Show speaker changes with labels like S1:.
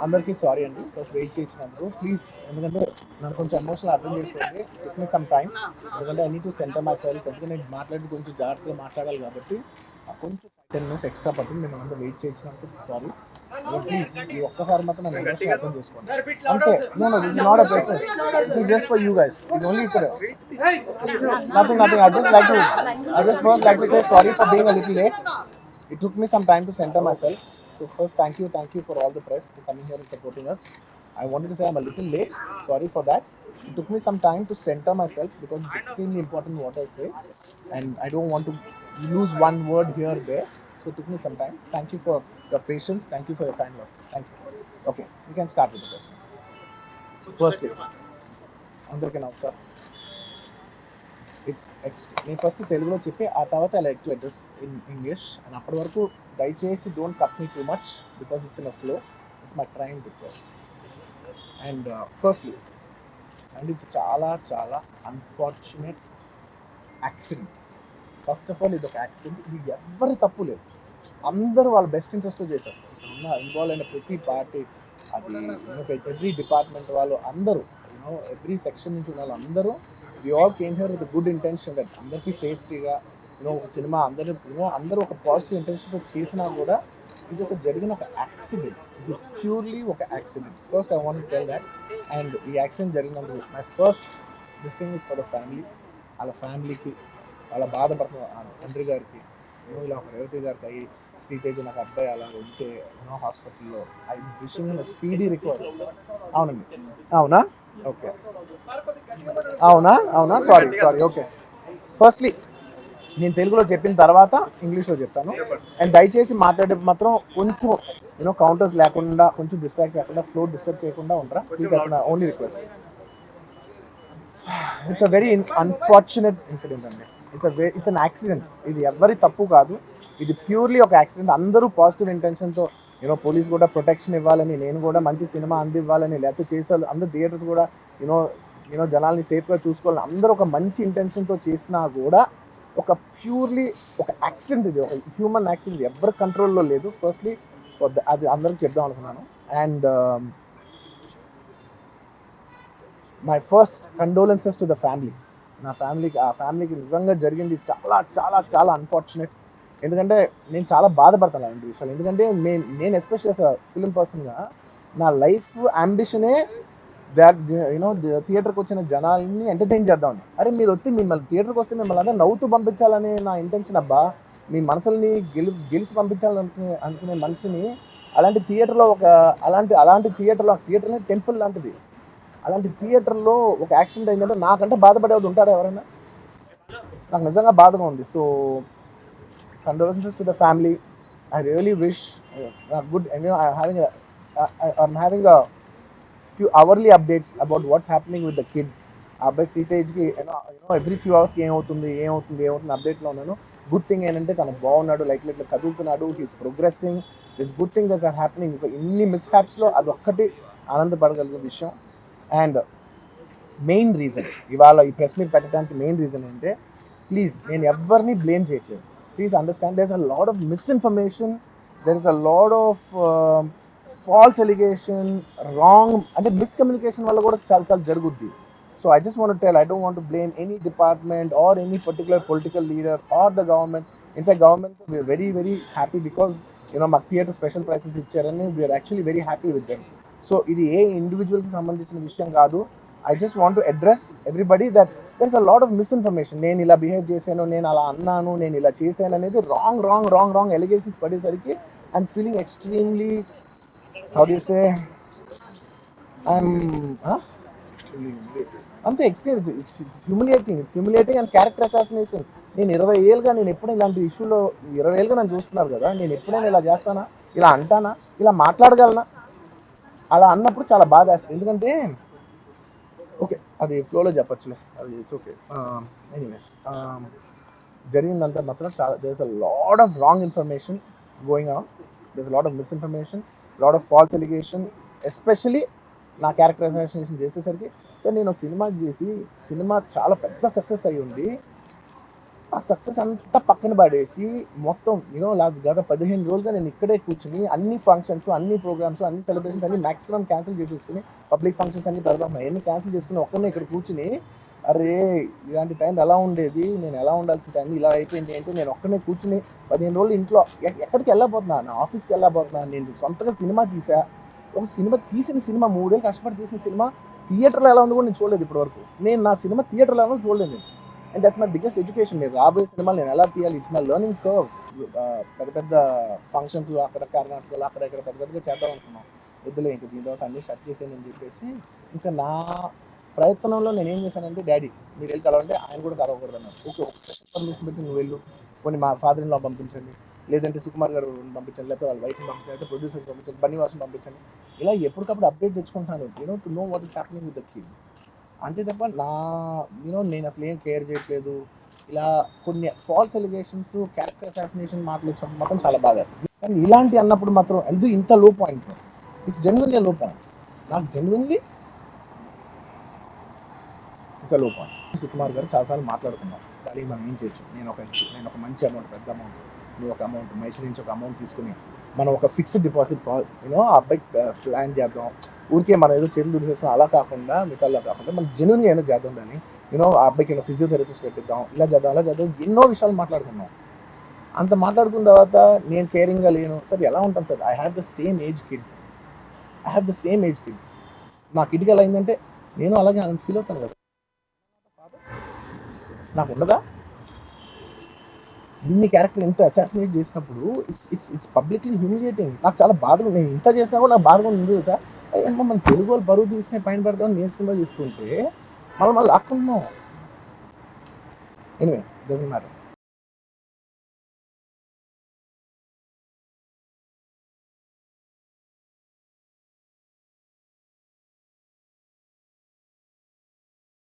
S1: అందరికీ సారీ అండి first wait చేసినందుకు ప్లీజ్. ఎందుకంటే నన్ను కొంచెం ఎమోషనల్ అర్థం చేసుకోండి. It me some time. ఎందుకంటే I need to centre myself. ఎందుకంటే నేను మాట్లాడి కొంచెం జాగ్రత్తగా మాట్లాడాలి కాబట్టి కొంచెం 10 minutes ఎక్స్ట్రా పడుతుంది. మేము అందరూ వెయిట్ చేసినందుకు సారీ. ప్లీజ్ ఈ ఒక్కసారి మాత్రం నన్ను ఎమోషనల్ అర్థం చేసుకోండి అంతే. No no this is not a question. This is just for you guys. ఇది ఓన్లీ ఇక్కడ nothing. I just first like to say sorry for being a little late. It took me some time to center myself. So first, thank you for all the press for coming here and supporting us. I wanted to say I'm a little late. Sorry for that. It took me some time to center myself because it's extremely important what I say, and I don't want to lose one word here or there. So it took me some time. Thank you for your patience. Thank you for your kind love. Thank you. Okay, we can start with the question. Firstly, అందరికీ నమస్కారం. నేను first తెలుగులో చెప్పి ఆ తర్వాత I like to address in English. And అప్పటి వరకు దయచేసి don't cut me too much because it's in a flow. It's my train request. And firstly, and it's చాలా చాలా unfortunate accident. First of all ఇది ఒక యాక్సిడెంట్. ఇది ఎవ్వరి తప్పు లేదు. అందరూ వాళ్ళ బెస్ట్ ఇంట్రెస్ట్తో చేశారు. ఉన్న ఇన్వాల్వ్ అయిన ప్రతి పార్టీ, అది ఎవ్రీ డిపార్ట్మెంట్ వాళ్ళు అందరూ, ఎవ్రీ సెక్షన్ నుంచి ఉన్న వాళ్ళు అందరూ we all came here with a good intention that అందరికీ సేఫ్టీగా సినిమా అందరూ ఒక పాజిటివ్ ఇంటెన్షన్తో చేసినా కూడా ఇది ఒక జరిగిన ఒక యాక్సిడెంట్. ఇది ప్యూర్లీ ఒక accident. First I want tell that. And ఈ యాక్సిడెంట్ జరిగినందుకు my first this thing is for the family. వాళ్ళ ఫ్యామిలీకి, వాళ్ళ బాధపడుతున్న తండ్రి గారికి, ఇలా ఒక రేవతి గారికి అయ్యి, శ్రీతేజ్ నాకు అబ్బాయి అలా ఉంటే హాస్పిటల్లో ఐ విషింగ్ స్పీడీ రికవరీ. అవునండి. అవునా? ఓకే. అవునా సారీ. ఓకే. ఫస్ట్లీ నేను తెలుగులో చెప్పిన తర్వాత ఇంగ్లీష్లో చెప్తాను. అండ్ దయచేసి మాట్లాడే మాత్రం కొంచెం కౌంటర్స్ లేకుండా, కొంచెం డిస్ట్రాక్ట్ కాకుండా, ఫ్లో డిస్టర్బ్ చేయకుండా ఉంటారా please. That's my only request. It's a very unfortunate incident అండి. It's an accident. ఇది ఎవరి తప్పు కాదు. ఇది ప్యూర్లీ ఒక యాక్సిడెంట్. అందరూ పాజిటివ్ ఇంటెన్షన్తో పోలీస్ కూడా ప్రొటెక్షన్ ఇవ్వాలని, నేను కూడా మంచి సినిమా అందివ్వాలని, లేకపోతే చేసారు అందరు థియేటర్స్ కూడా జనాల్ని సేఫ్గా చూసుకోవాలని అందరూ ఒక మంచి ఇంటెన్షన్తో చేసినా కూడా ఒక ప్యూర్లీ ఒక యాక్సిడెంట్. ఇది ఒక హ్యూమన్ యాక్సిడెంట్. ఎవరి కంట్రోల్లో లేదు. ఫస్ట్లీ అది అందరికి చెప్దాం అనుకున్నాను. And my first condolences to the family. ఆ ఫ్యామిలీకి నిజంగా జరిగింది చాలా చాలా చాలా అన్ఫార్చునేట్. ఎందుకంటే నేను చాలా బాధపడతాను అలాంటి విషయాలు. ఎందుకంటే నేను ఎస్పెషల్లీ ఫిలిం పర్సన్గా నా లైఫ్ అంబిషనే దాట్ థియేటర్కి వచ్చిన జనాల్ని ఎంటర్టైన్ చేద్దామని. అరే మీరు మిమ్మల్ని థియేటర్కి వస్తే మిమ్మల్ని అందరూ నవ్వుతూ పంపించాలని నా ఇంటెన్షన్ అబ్బా. మీ మనసుల్ని గెలిచి అనుకునే మనిషిని అలాంటి థియేటర్లో అలాంటి థియేటర్ని టెంపుల్ లాంటిది. అలాంటి థియేటర్లో ఒక యాక్సిడెంట్ అయిందంటే నాకంటే బాధపడేది ఉంటారా ఎవరైనా? నాకు నిజంగా బాధగా ఉంది. So condolences to the family. I really wish good. I'm having a few hourly updates about what's happening with the kid. ఆ అబ్బాయి సీటేజ్కి ఎవ్రీ ఫ్యూ అవర్స్కి ఏమవుతుంది అప్డేట్లో ఉన్నాను. గుడ్ థింగ్ ఏంటంటే తను బాగున్నాడు, లైక్ ఇట్లా కదులుతున్నాడు, he's progressing. This good thing that's are happening. ఇంకా ఇన్ని మిస్హ్యాప్స్లో అదొక్కటి ఆనందపడగలిగిన విషయం. అండ్ మెయిన్ రీజన్ ఇవాళ ఈ ప్రెస్ మీట్ పెట్టడానికి మెయిన్ రీజన్ ఏంటంటే, ప్లీజ్ నేను ఎవరిని బ్లేమ్ చేయట్లేదు. Please understand there is a lot of misinformation, there is a lot of false allegation, wrong అంటే మిస్కమ్యూనికేషన్ వల్ల కూడా చాలాసార్లు జరుగుద్ది. So I just want to tell, I don't want to blame any department or any particular political leader or the government. In fact government we are very very happy because మాకు theatre special prices ఇచ్చారని we are actually very happy with them. So ఇది ఏ ఇండివిజువల్కి సంబంధించిన విషయం కాదు. I just want to address everybody that there is a lot of misinformation. నేను ఇలా బిహేవ్ చేశాను, నేను అలా అన్నాను, నేను ఇలా చేశాను అనేది రాంగ్ ఎలిగేషన్స్ పడేసరికి I'm feeling extremely, how do you say, అంతే extreme. It's humiliating and character assassination. నేను 20 ఏళ్ళుగా నేను ఎప్పుడైనా ఇలాంటి ఇష్యూలో 20 ఏళ్ళుగా నన్ను చూస్తున్నారు కదా, నేను ఎప్పుడైనా ఇలా చేస్తానా, ఇలా అంటానా, ఇలా మాట్లాడగలనా? అలా అన్నప్పుడు చాలా బాధ వేస్తుంది. ఎందుకంటే ఓకే అది ఫ్లోలో చెప్పచ్చులే, అది ఇట్స్ ఓకే. ఎనీవేస్ జరిగిందంతా మాత్రం చాలా there is a lot of wrong information going on. There is a lot of misinformation, lot of false allegation, especially నా క్యారెక్టర్ అసాసినేషన్ చేసేసరికి. సార్ నేను సినిమా చేసి సినిమా చాలా పెద్ద సక్సెస్ అయ్యి ఉంది, ఆ సక్సెస్ అంతా పక్కన పడేసి మొత్తం గత 15 రోజులుగా నేను ఇక్కడే కూర్చుని అన్ని ఫంక్షన్స్, అన్ని ప్రోగ్రామ్స్, అన్ని సెలబ్రేషన్స్ అన్ని మాక్సిమం క్యాన్సిల్ చేసేసుకుని, పబ్లిక్ ఫంక్షన్స్ అన్ని పెడదాం అన్ని క్యాన్సిల్ చేసుకుని ఒక్కనే ఇక్కడ కూర్చుని, అరే ఇలాంటి టైం ఎలా ఉండేది, నేను ఎలా ఉండాల్సిన టైం ఇలా అయిపోయింది అంటే నేను ఒక్కనే కూర్చుని 15 రోజులు ఇంట్లో ఎక్కడికి వెళ్ళబోతున్నా, నా ఆఫీస్కి వెళ్ళబోతున్నా, నేను సొంతగా సినిమా తీసా. ఒక సినిమా తీసిన సినిమా 3 ఏళ్ళు కష్టపడి తీసిన సినిమా థియేటర్లో ఎలా ఉంది కూడా నేను చూడలేదు ఇప్పటి వరకు. నేను నా సినిమా థియేటర్లో ఎలా ఉందో చూడలేదు నేను. And that's my biggest education. నేను రాబోయే సినిమాలు నేను ఎలా తీయాలి, ఇట్స్ మై లెర్నింగ్ కర్వ్. పెద్ద పెద్ద ఫంక్షన్స్ అక్కడ కర్ణాటకలో అక్కడ ఇక్కడ పెద్ద పెద్దగా చేద్దాం అనుకున్నాం. వద్దులే ఇంకా దీని తర్వాత అన్నీ షట్ చేసానని చెప్పేసి ఇంకా నా ప్రయత్నంలో నేను ఏం చేశానంటే, డాడీ మీరు వెళ్ళి కలవంటే ఆయన కూడా కలవకూడదు అన్నారు. ఓకే, ఒక స్పెషల్ పర్మిషన్ పెట్టి నువ్వు వెళ్ళు, కొన్ని మా ఫాదర్ ఇన్ లా పంపించండి, లేదంటే సుకుమార్ గారు పంపించండి, లేకపోతే వాళ్ళ వైఫ్ని పంపించండి, అయితే ప్రొడ్యూసర్స్ పంపించండి, బన్నీవాసం పంపించండి. ఇలా ఎప్పటికప్పుడు అప్డేట్ తెచ్చుకుంటాను to know what is happening with the kid. అంతే తప్ప నేను అసలు ఏం కేర్ చేయట్లేదు. ఇలా కొన్ని ఫాల్స్ ఎలిగేషన్స్, క్యారెక్టర్ అసాసినేషన్ మాటలు వచ్చినప్పుడు మాత్రం చాలా బాధ వేస్తుంది. కానీ ఇలాంటి అన్నప్పుడు మాత్రం ఎందుకు ఇంత లో పాయింట్, ఇట్స్ జెన్యున్లీ లో పాయింట్. నాకు జెన్యున్లీ ఇట్స్ లో పాయింట్. సుకుమార్ గారు చాలాసార్లు మాట్లాడుకున్నాం, దానికి మనం ఏం చేయొచ్చు. నేను ఒక మంచి అమౌంట్, పెద్ద అమౌంట్, నువ్వు ఒక అమౌంట్, మైసూర్ నుంచి ఒక అమౌంట్ తీసుకుని మనం ఒక ఫిక్స్డ్ డిపాజిట్ ఆ అబ్బాయికి ప్లాన్ చేద్దాం. ఊరికే మనం ఏదో చేతులు దుడిసేస్తాం అలా కాకుండా, మిగతాలో కాకుండా మనం జెన్యున్గా ఏదో చేద్దాం. దాన్ని ఆ అబ్బాయికి ఫిజియోథెరపిస్ట్ పెట్టిద్దాం, ఇలా చేద్దాం అలా చేద్దాం, ఎన్నో విషయాలు మాట్లాడుకున్నాం. అంత మాట్లాడుకున్న తర్వాత నేను కేరింగ్గా లేను సార్, ఎలా ఉంటాను sir? I have the same age kid. నా కిడ్కి ఎలా అయిందంటే నేను అలాగే ఫీల్ అవుతాను కదా. నాకు ఉండదా? ఇన్ని క్యారెక్టర్ ఇంత అసాసినేట్ చేసినప్పుడు ఇట్స్ పబ్లిక్లీ హ్యూమిలియేటింగ్. నాకు చాలా బాధగా, నేను ఇంత చేసినా కూడా నాకు బాధగా ఉంది సార్. ఏమో మన తెలుగు వాళ్ళు బరువు తీసిన పైన పెడతామని నేను సినిమా చేస్తుంటే మళ్ళీ లాక్కుంటున్నాం. Anyway, doesn't matter.